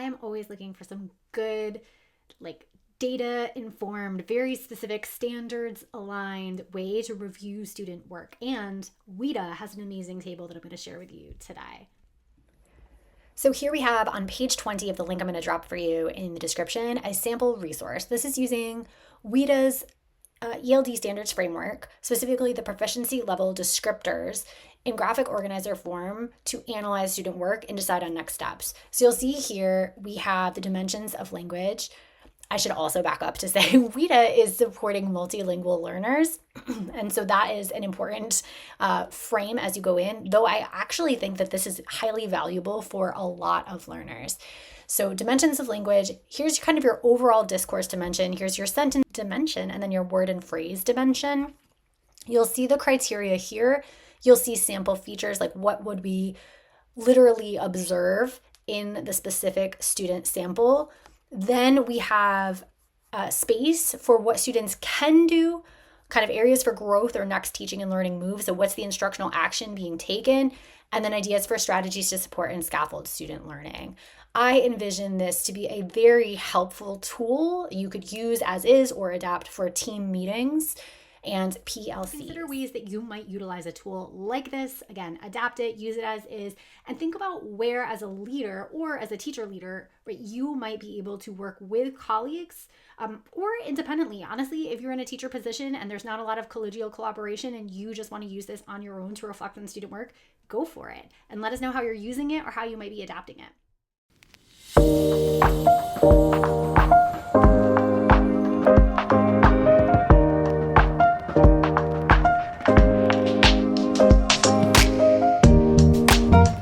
I am always looking for some good, data-informed, very specific, standards-aligned way to review student work. And WIDA has an amazing table that I'm going to share with you today. So here we have on page 20 of the link I'm going to drop for you in the description, a sample resource. This is using WIDA's ELD standards framework, specifically the proficiency level descriptors in graphic organizer form to analyze student work and decide on next steps. So you'll see here we have the dimensions of language. I should also back up to say WIDA is supporting multilingual learners. And so that is an important frame as you go in, though I actually think that this is highly valuable for a lot of learners. So dimensions of language, here's kind of your overall discourse dimension, here's your sentence dimension, and then your word and phrase dimension. You'll see the criteria here. You'll see sample features, like what would we literally observe in the specific student sample. Then we have space for what students can do, kind of areas for growth or next teaching and learning moves. So what's the instructional action being taken? And then ideas for strategies to support and scaffold student learning. I envision this to be a very helpful tool you could use as is or adapt for team meetings and PLCs. Consider ways that you might utilize a tool like this. Again, adapt it, use it as is, and think about where as a leader or as a teacher leader, right, you might be able to work with colleagues or independently. Honestly, if you're in a teacher position and there's not a lot of collegial collaboration and you just want to use this on your own to reflect on student work, go for it. And let us know how you're using it or how you might be adapting it.